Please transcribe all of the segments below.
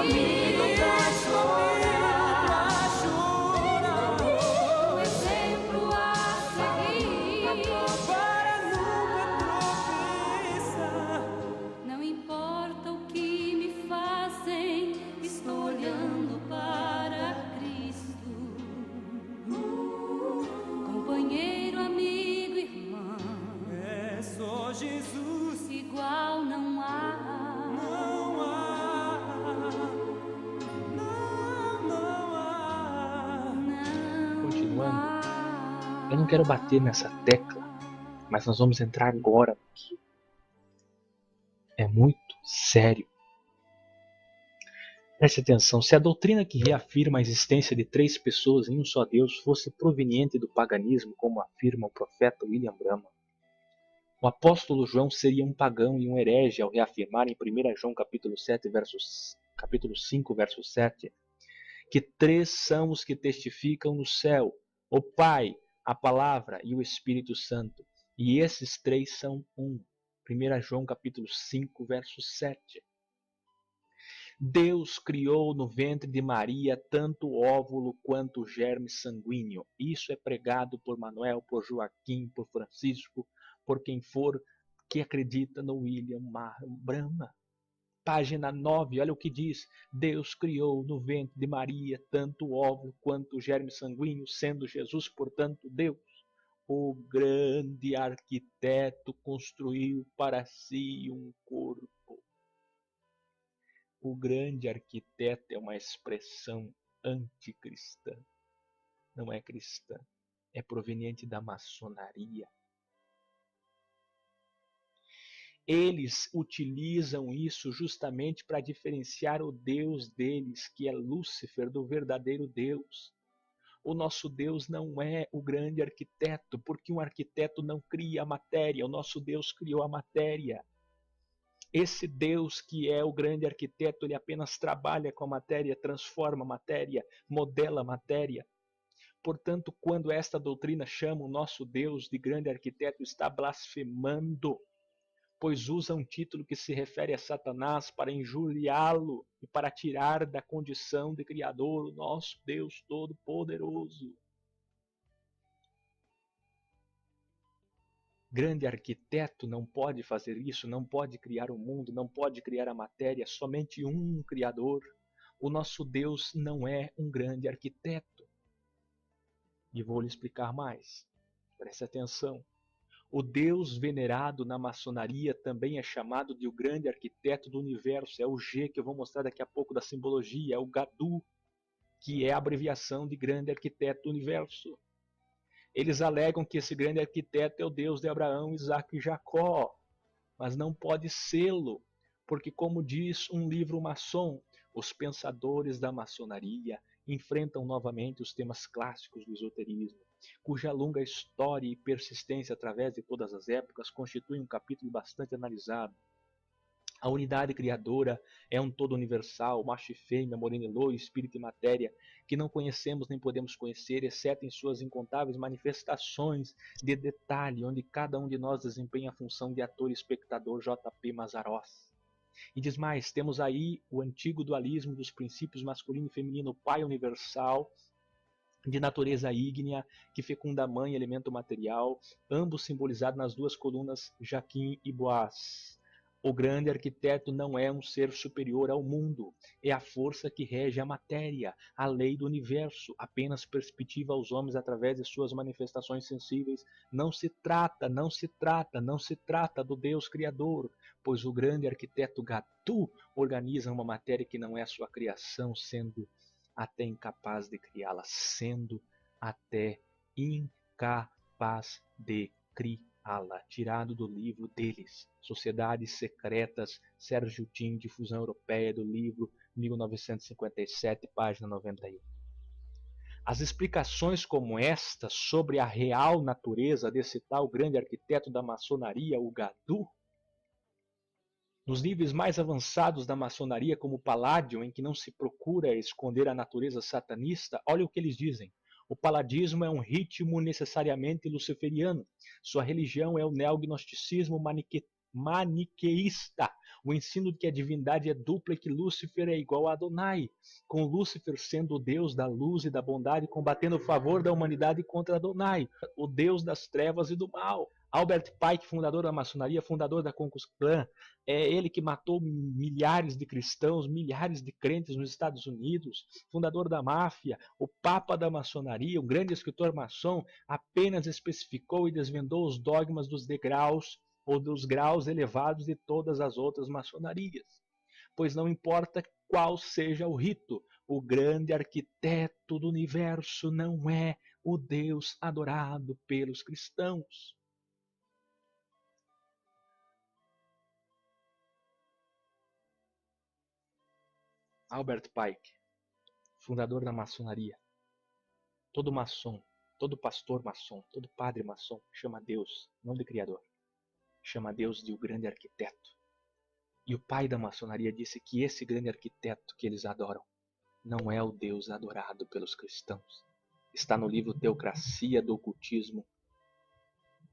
caminho pra chorar, um exemplo a seguir. para nunca tropeçar. Não importa o que me fazem, estou olhando para Cristo. Companheiro, amigo, irmão, É só Jesus, igual não há. não há, não há. Continuando, há. eu não quero bater nessa tecla, mas nós vamos entrar agora aqui. É muito sério. Preste atenção, se a doutrina que reafirma a existência de três pessoas em um só Deus fosse proveniente do paganismo, como afirma o profeta William Branham, o apóstolo João seria um pagão e um herege ao reafirmar em 1 João capítulo 5, verso 7, que três são os que testificam no céu, o Pai, a Palavra e o Espírito Santo, e esses três são um. 1 João capítulo 5, verso 7. Deus criou no ventre de Maria tanto o óvulo quanto o germe sanguíneo. Isso é pregado por Manuel, por Joaquim, por Francisco, por quem for que acredita no William Branham. Página 9, olha o que diz. Deus criou no ventre de Maria tanto o óvulo quanto o germe sanguíneo, sendo Jesus, portanto, Deus. O grande arquiteto construiu para si um corpo. O grande arquiteto é uma expressão anticristã. Não é cristã. É proveniente da maçonaria. Eles utilizam isso justamente para diferenciar o Deus deles, que é Lúcifer, do verdadeiro Deus. O nosso Deus não é o grande arquiteto, porque um arquiteto não cria a matéria. O nosso Deus criou a matéria. Esse Deus que é o grande arquiteto, ele apenas trabalha com a matéria, transforma a matéria, modela a matéria. Portanto, quando esta doutrina chama o nosso Deus de grande arquiteto, está blasfemando, pois usa um título que se refere a Satanás para injuriá-lo e para tirar da condição de Criador o nosso Deus Todo-Poderoso. Grande arquiteto não pode fazer isso, não pode criar o mundo, não pode criar a matéria, somente um Criador. O nosso Deus não é um grande arquiteto. E vou lhe explicar mais. Preste atenção. O Deus venerado na maçonaria também é chamado de o grande arquiteto do universo. É o G que eu vou mostrar daqui a pouco da simbologia, é o Gadu, que é a abreviação de grande arquiteto do universo. Eles alegam que esse grande arquiteto é o Deus de Abraão, Isaac e Jacó, mas não pode sê-lo, porque, como diz um livro maçom, os pensadores da maçonaria enfrentam novamente os temas clássicos do esoterismo, cuja longa história e persistência através de todas as épocas constitui um capítulo bastante analisado. A unidade criadora é um todo universal, macho e fêmea, moreno e loiro, espírito e matéria, que não conhecemos nem podemos conhecer, exceto em suas incontáveis manifestações de detalhe, onde cada um de nós desempenha a função de ator e espectador. J.P. Mazzaroth. E diz mais, temos aí o antigo dualismo dos princípios masculino e feminino, o Pai universal, de natureza ígnea, que fecunda a mãe, elemento material, ambos simbolizados nas duas colunas Jaquim e Boaz. O grande arquiteto não é um ser superior ao mundo, é a força que rege a matéria, a lei do universo, apenas perspectiva aos homens através de suas manifestações sensíveis. Não se trata do Deus Criador, pois o grande arquiteto Gatu organiza uma matéria que não é sua criação, sendo até incapaz de criá-la, tirado do livro deles, Sociedades Secretas, Sérgio Tim, Difusão Europeia, do livro 1957, página 91. As explicações como esta sobre a real natureza desse tal grande arquiteto da maçonaria, o Gadu, nos níveis mais avançados da maçonaria, como o Paládio, em que não se procura esconder a natureza satanista, olha o que eles dizem. O paladismo é um ritmo necessariamente luciferiano. Sua religião é o neognosticismo maniqueísta, o ensino de que a divindade é dupla e que Lúcifer é igual a Adonai, com Lúcifer sendo o deus da luz e da bondade, combatendo o favor da humanidade contra Adonai, o deus das trevas e do mal. Albert Pike, fundador da maçonaria, fundador da Ku Klux Klan, é ele que matou milhares de cristãos, milhares de crentes nos Estados Unidos, fundador da máfia, o papa da maçonaria, um grande escritor maçom, apenas especificou e desvendou os dogmas dos degraus ou dos graus elevados de todas as outras maçonarias. Pois não importa qual seja o rito, o grande arquiteto do universo não é o Deus adorado pelos cristãos. Albert Pike, fundador da maçonaria. Todo maçom, todo pastor maçom, todo padre maçom chama Deus, não de Criador, chama Deus de o grande arquiteto. E o pai da maçonaria disse que esse grande arquiteto que eles adoram não é o Deus adorado pelos cristãos. Está no livro Teocracia do Ocultismo,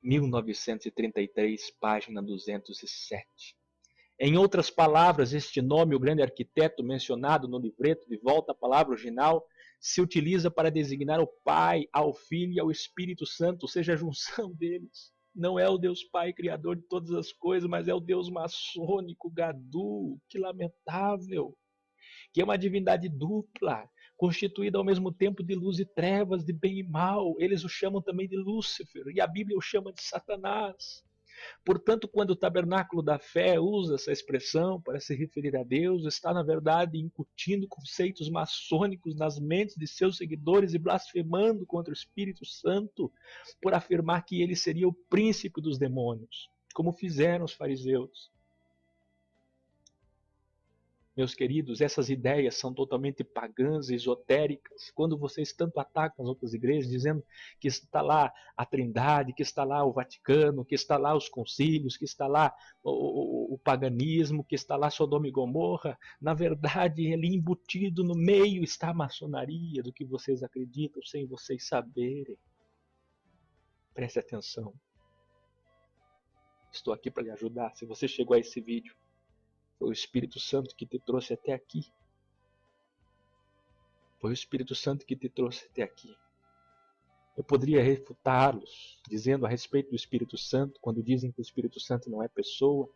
1933, página 207. Em outras palavras, este nome, o grande arquiteto mencionado no livreto de volta à palavra original, se utiliza para designar o Pai, ao Filho e ao Espírito Santo, ou seja, a junção deles. Não é o Deus Pai, Criador de todas as coisas, mas é o Deus maçônico, Gadu, que lamentável, que é uma divindade dupla, constituída ao mesmo tempo de luz e trevas, de bem e mal. Eles o chamam também de Lúcifer, e a Bíblia o chama de Satanás. Portanto, quando o tabernáculo da fé usa essa expressão para se referir a Deus, está, na verdade, incutindo conceitos maçônicos nas mentes de seus seguidores e blasfemando contra o Espírito Santo por afirmar que ele seria o príncipe dos demônios, como fizeram os fariseus. Meus queridos, essas ideias são totalmente pagãs e esotéricas. Quando vocês tanto atacam as outras igrejas, dizendo que está lá a Trindade, que está lá o Vaticano, que está lá os concílios, que está lá o paganismo, que está lá Sodoma e Gomorra, na verdade, ali embutido no meio está a maçonaria do que vocês acreditam sem vocês saberem. Preste atenção. Estou aqui para lhe ajudar. Se você chegou a esse vídeo, foi o Espírito Santo que te trouxe até aqui. Foi o Espírito Santo que te trouxe até aqui. Eu poderia refutá-los, dizendo a respeito do Espírito Santo, quando dizem que o Espírito Santo não é pessoa,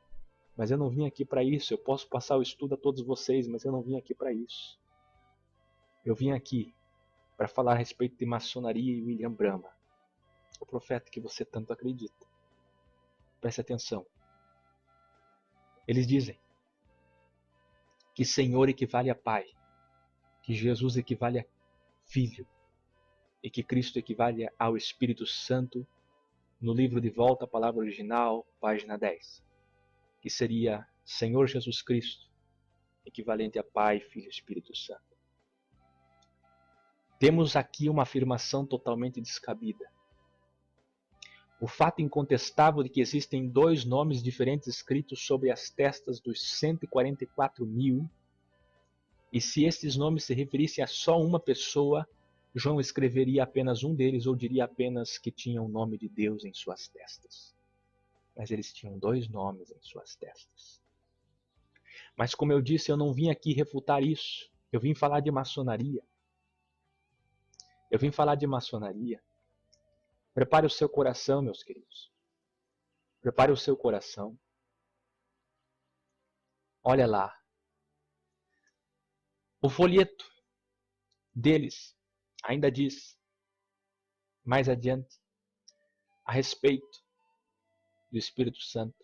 mas eu não vim aqui para isso. Eu posso passar o estudo a todos vocês, mas eu não vim aqui para isso. Eu vim aqui para falar a respeito de maçonaria e William Branham, o profeta que você tanto acredita. Preste atenção. Eles dizem que Senhor equivale a Pai, que Jesus equivale a Filho e que Cristo equivale ao Espírito Santo no livro De Volta à Palavra Original, página 10, que seria Senhor Jesus Cristo, equivalente a Pai, Filho e Espírito Santo. Temos aqui uma afirmação totalmente descabida. O fato incontestável de que existem dois nomes diferentes escritos sobre as testas dos 144.000, e se estes nomes se referissem a só uma pessoa, João escreveria apenas um deles ou diria apenas que tinha o nome de Deus em suas testas. Mas eles tinham dois nomes em suas testas. Mas como eu disse, eu não vim aqui refutar isso. Eu vim falar de maçonaria. Eu vim falar de maçonaria. Prepare o seu coração, meus queridos. Prepare o seu coração. Olha lá. O folheto deles ainda diz, mais adiante, a respeito do Espírito Santo,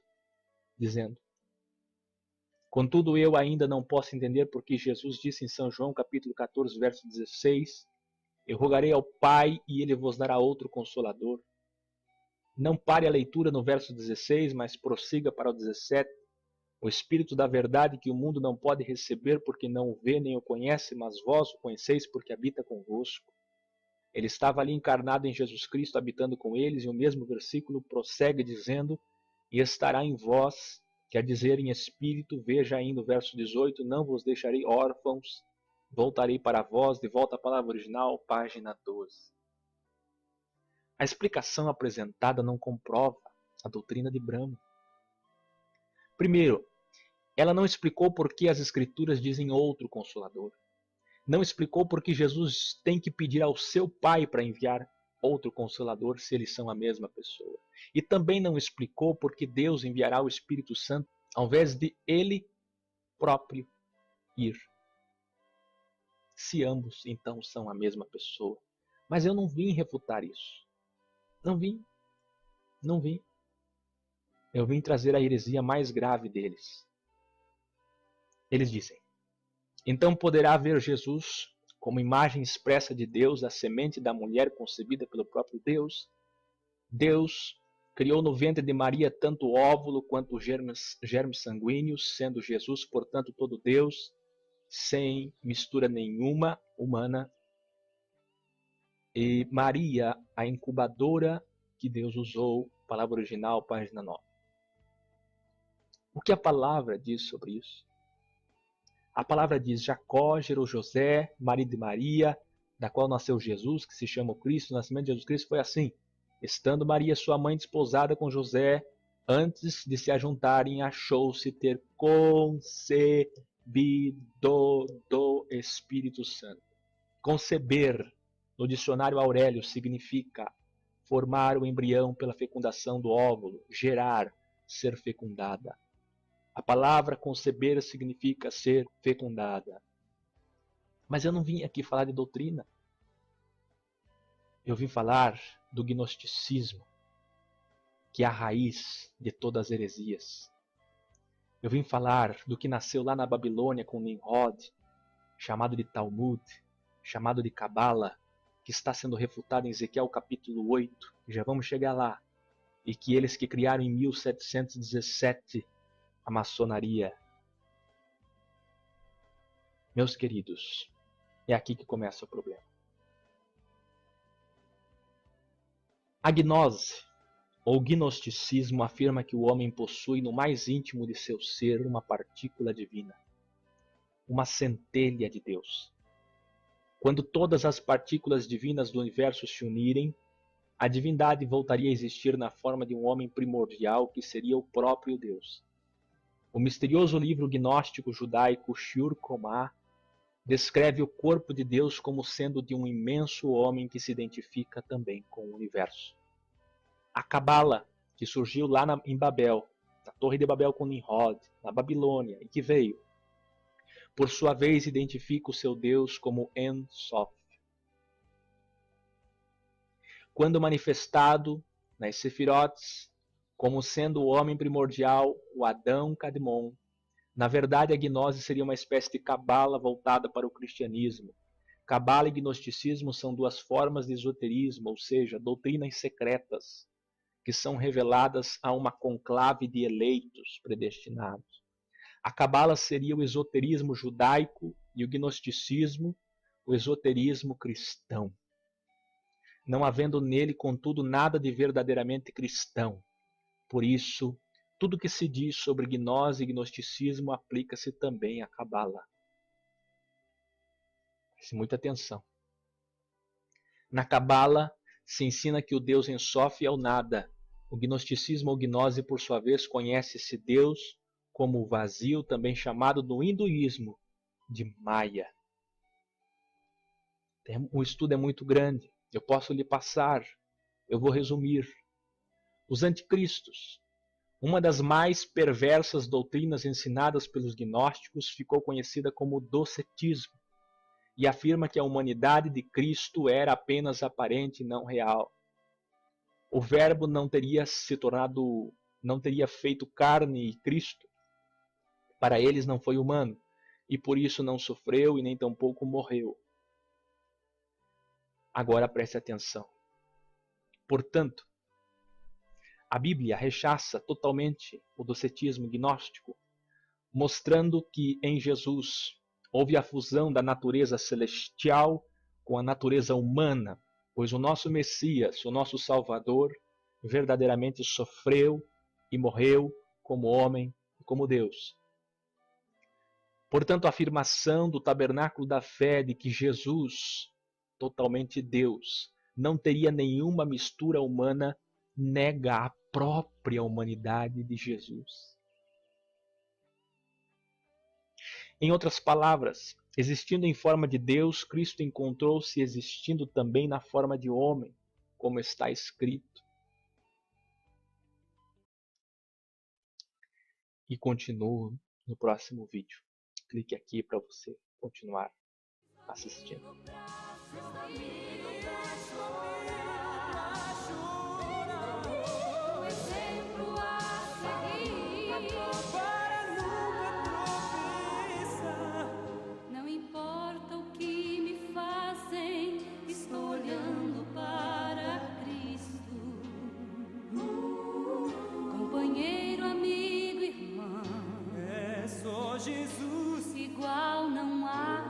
dizendo: contudo, eu ainda não posso entender porque Jesus disse em São João, capítulo 14, verso 16, eu rogarei ao Pai e ele vos dará outro Consolador. Não pare a leitura no verso 16, mas prossiga para o 17. O Espírito da verdade que o mundo não pode receber porque não o vê nem o conhece, mas vós o conheceis porque habita convosco. Ele estava ali encarnado em Jesus Cristo, habitando com eles, e o mesmo versículo prossegue dizendo, e estará em vós, quer dizer em espírito, veja ainda o verso 18, não vos deixarei órfãos, voltarei para vós, de volta à palavra original, página 12. A explicação apresentada não comprova a doutrina de Branham. Primeiro, ela não explicou por que as Escrituras dizem outro Consolador. Não explicou por que Jesus tem que pedir ao seu Pai para enviar outro Consolador se eles são a mesma pessoa. E também não explicou por que Deus enviará o Espírito Santo ao invés de Ele próprio ir. Se ambos, então, são a mesma pessoa. Mas eu não vim refutar isso. Não vim. Não vim. Eu vim trazer a heresia mais grave deles. Eles dizem: então poderá ver Jesus como imagem expressa de Deus, a semente da mulher concebida pelo próprio Deus. Deus criou no ventre de Maria tanto o óvulo quanto os germes sanguíneos, sendo Jesus, portanto, todo Deus, sem mistura nenhuma humana. E Maria, a incubadora que Deus usou, palavra original, página 9. O que a palavra diz sobre isso? A palavra diz: Jacó gerou José, marido de Maria, da qual nasceu Jesus, que se chama o Cristo. O nascimento de Jesus Cristo foi assim: estando Maria, sua mãe, desposada com José, antes de se ajuntarem, achou-se ter concebido do Espírito Santo. Conceber, no dicionário Aurélio, significa formar o embrião pela fecundação do óvulo, gerar, ser fecundada. A palavra conceber significa ser fecundada. Mas eu não vim aqui falar de doutrina. Eu vim falar do gnosticismo, que é a raiz de todas as heresias. Eu vim falar do que nasceu lá na Babilônia com Nimrod, chamado de Talmud, chamado de Cabala, que está sendo refutado em Ezequiel capítulo 8, que já vamos chegar lá, e que eles que criaram em 1717 a maçonaria. Meus queridos, é aqui que começa o problema. A gnose, ou gnosticismo, afirma que o homem possui no mais íntimo de seu ser uma partícula divina, uma centelha de Deus. Quando todas as partículas divinas do universo se unirem, a divindade voltaria a existir na forma de um homem primordial que seria o próprio Deus. O misterioso livro gnóstico judaico Shur Komá descreve o corpo de Deus como sendo de um imenso homem que se identifica também com o universo. A Cabala, que surgiu lá em Babel, na Torre de Babel com Nimrod, na Babilônia, e que veio, por sua vez, identifica o seu Deus como En Sof. Quando manifestado nas Sefirotes, como sendo o homem primordial, o Adão Kadmon, na verdade a gnose seria uma espécie de cabala voltada para o cristianismo. Cabala e gnosticismo são duas formas de esoterismo, ou seja, doutrinas secretas, que são reveladas a uma conclave de eleitos predestinados. A cabala seria o esoterismo judaico e o gnosticismo, o esoterismo cristão. Não havendo nele, contudo, nada de verdadeiramente cristão. Por isso, tudo que se diz sobre gnose e gnosticismo aplica-se também à cabala. Preste muita atenção. Na cabala se ensina que o Deus En Sof é o nada. O gnosticismo ou gnose, por sua vez, conhece esse Deus como o vazio, também chamado no hinduísmo de Maya. O estudo é muito grande, eu posso lhe passar, eu vou resumir. Os anticristos, uma das mais perversas doutrinas ensinadas pelos gnósticos, ficou conhecida como docetismo, e afirma que a humanidade de Cristo era apenas aparente e não real. O Verbo não teria feito carne e Cristo, para eles não foi humano, e por isso não sofreu e nem tampouco morreu. Agora preste atenção. Portanto, a Bíblia rechaça totalmente o docetismo gnóstico, mostrando que em Jesus houve a fusão da natureza celestial com a natureza humana, pois o nosso Messias, o nosso Salvador, verdadeiramente sofreu e morreu como homem e como Deus. Portanto, a afirmação do tabernáculo da fé de que Jesus, totalmente Deus, não teria nenhuma mistura humana, nega a própria humanidade de Jesus. Em outras palavras, existindo em forma de Deus, Cristo encontrou-se existindo também na forma de homem, como está escrito. E continuo no próximo vídeo. Clique aqui para você continuar assistindo. O exemplo a seguir. Para nunca tropeçar. Não importa o que me fazem, estou olhando para Cristo. Companheiro, amigo, irmão, É só Jesus. igual não há.